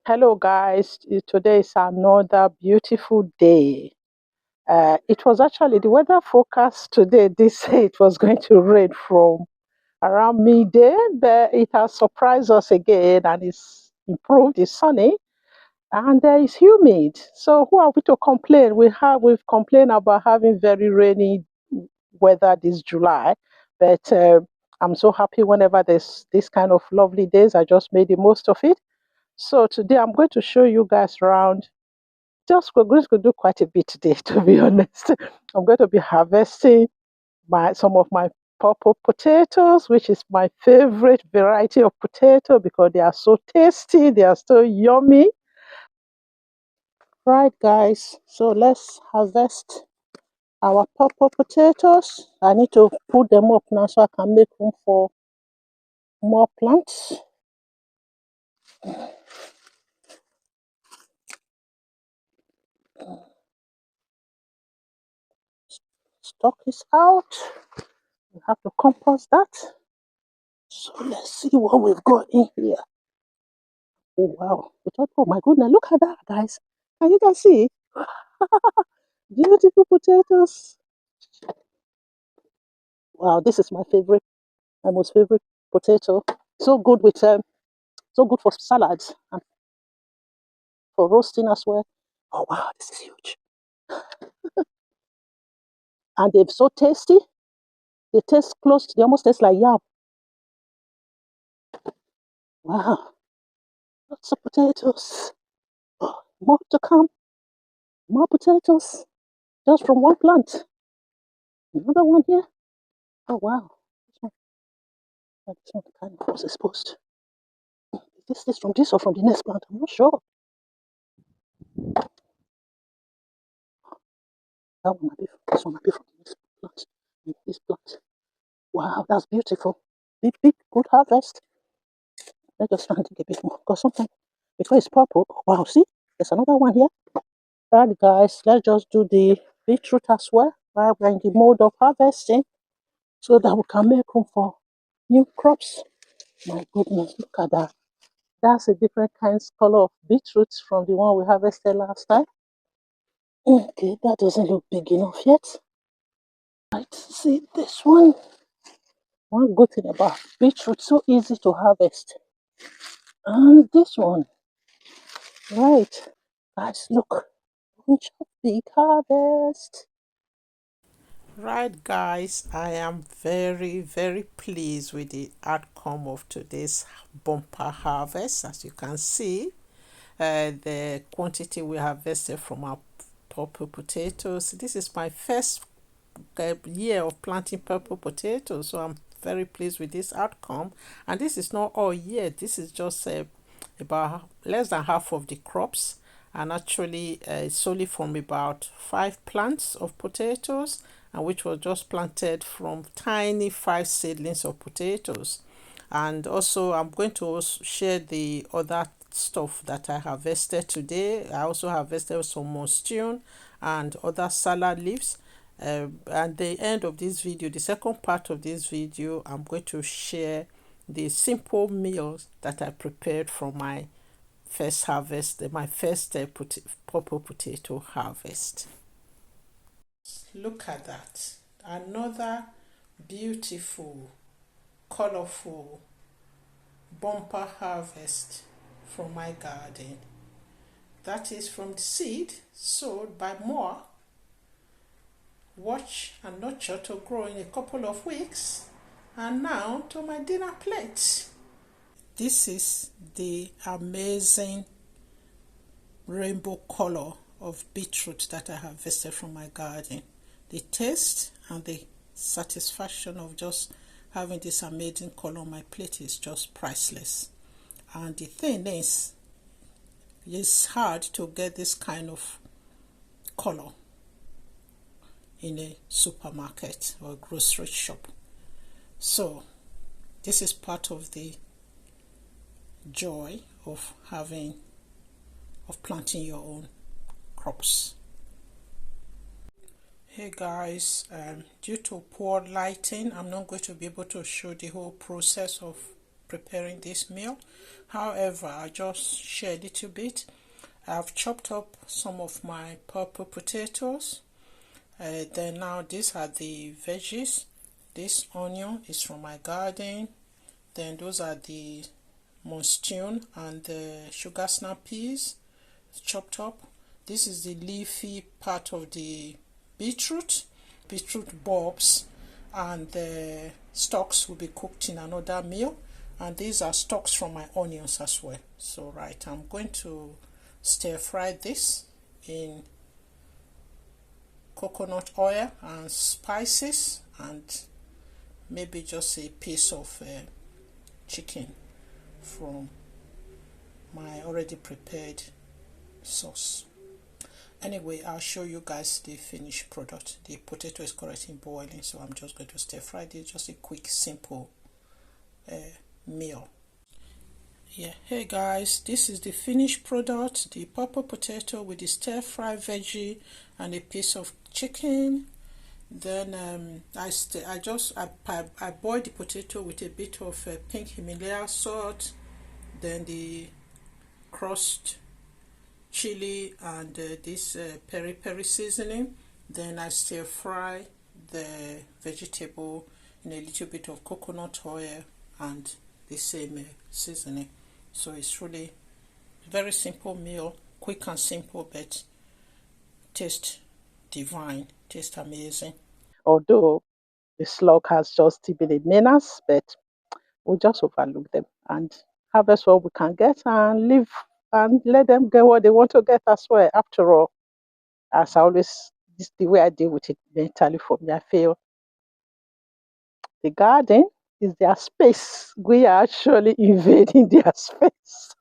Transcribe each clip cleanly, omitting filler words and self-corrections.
Hello, guys. Today is another beautiful day. It was actually the weather forecast today. They say it was going to rain from around midday, but it has surprised us again and it's improved. It's sunny and it's humid. So who are we to complain? We've complained about having very rainy weather this July, but I'm so happy whenever there's this kind of lovely days. I just made the most of it. So today I'm going to show you guys around. We're going to do quite a bit today, to be honest. I'm going to be harvesting some of my purple potatoes, which is my favorite variety of potato because they are so tasty, they are so yummy. Right, guys. So let's harvest our purple potatoes. I need to put them up now so I can make room for more plants. Stock is out. We have to compost that. So let's see what we've got in here. Oh wow. Oh my goodness, look at that, guys. Can you guys see? Beautiful potatoes. Wow, this is my most favorite potato. So good so good for salads and for roasting as well. Oh wow, this is huge. And they're so tasty. They almost taste like yam. Wow, lots of potatoes. Oh, more to come. More potatoes. Just from one plant. Another one here. Oh wow. This one kind of was exposed. Is this from this or from the next plant? I'm not sure. This one might be from this plant. This plant. Wow, that's beautiful. Big, good harvest. Let's just try and take a bit more. Because sometimes, because it's purple, oh, wow, see, there's another one here. Right, guys, let's just do the beetroot as well while we're in the mode of harvesting so that we can make room for new crops. My goodness, look at that. That's a different color of beetroots from the one we harvested last time. Okay, that doesn't look big enough yet. Right, see this one. One good thing about beetroot, so easy to harvest. And this one, right, guys, look, bunch of big harvest. Right, guys, I am very pleased with the outcome of today's bumper harvest. As you can see, the quantity we harvested from our purple potatoes. This is my first year of planting purple potatoes, so I'm very pleased with this outcome. And this is not all year, this is just about less than half of the crops, and actually solely from about 5 plants of potatoes, and which was just planted from tiny 5 seedlings of potatoes. And also I'm going to also share the other stuff that I harvested today. I also harvested some monstune and other salad leaves. At the end of this video, the second part of this video, I'm going to share the simple meals that I prepared for my first harvest, my first purple potato harvest. Look at that. Another beautiful, colorful bumper harvest from my garden. That is from the seed sowed by more. Watch and nurture to grow in a couple of weeks. And now to my dinner plate. This is the amazing rainbow color of beetroot that I harvested from my garden. The taste and the satisfaction of just having this amazing color on my plate is just priceless. And the thing is, it's hard to get this kind of color in a supermarket or grocery shop. So this is part of the joy of planting your own crops. Hey guys, due to poor lighting, I'm not going to be able to show the whole process of preparing this meal. However, I just share a little bit. I've chopped up some of my purple potatoes. Then now these are the veggies. This onion is from my garden. Then those are the monsoon and the sugar snap peas chopped up. This is the leafy part of the beetroot bulbs, and the stalks will be cooked in another meal. And these are stalks from my onions as well. So right, I'm going to stir fry this in coconut oil and spices, and maybe just a piece of chicken from my already prepared sauce. Anyway, I'll show you guys the finished product. The potato is currently boiling, so I'm just going to stir fry this. Just a quick, simple meal. Yeah, hey guys, this is the finished product, the purple potato with the stir fry veggie and a piece of chicken. Then I boiled the potato with a bit of pink Himalaya salt, then the crushed chili and this peri peri seasoning. Then I stir fry the vegetable in a little bit of coconut oil and the same seasoning. So it's really very simple meal, quick and simple, but taste divine, taste amazing. Although the slug has just been a menace, but we'll just overlook them and harvest what we can get and live and let them get what they want to get as well. After all, as I always, this is the way I deal with it mentally. For me, I feel the garden is their space. We are actually invading their space.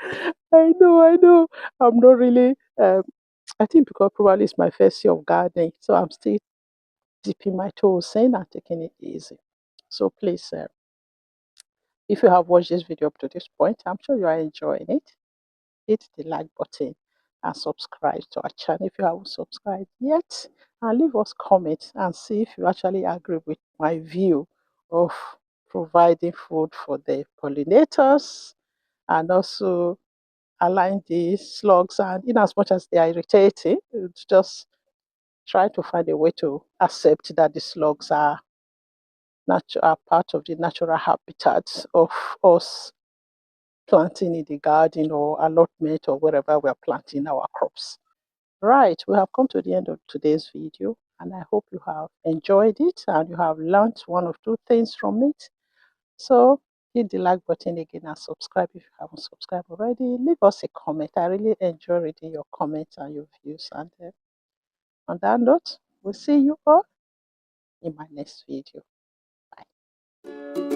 I know. I'm not really. I think because probably it's my first year of gardening, so I'm still dipping my toes in and taking it easy. So please, if you have watched this video up to this point, I'm sure you are enjoying it. Hit the like button and subscribe to our channel if you haven't subscribed yet. And leave us comments and see if you actually agree with my view of providing food for the pollinators and also align the slugs. And in as much as they are irritating, it's just try to find a way to accept that the slugs are are part of the natural habitats of us planting in the garden or allotment or wherever we are planting our crops. Right, we have come to the end of today's video, and I hope you have enjoyed it and you have learned one or two things from it. So hit the like button again and subscribe if you haven't subscribed already. Leave us a comment. I really enjoy reading your comments and your views. And on that note, we'll see you all in my next video. Bye.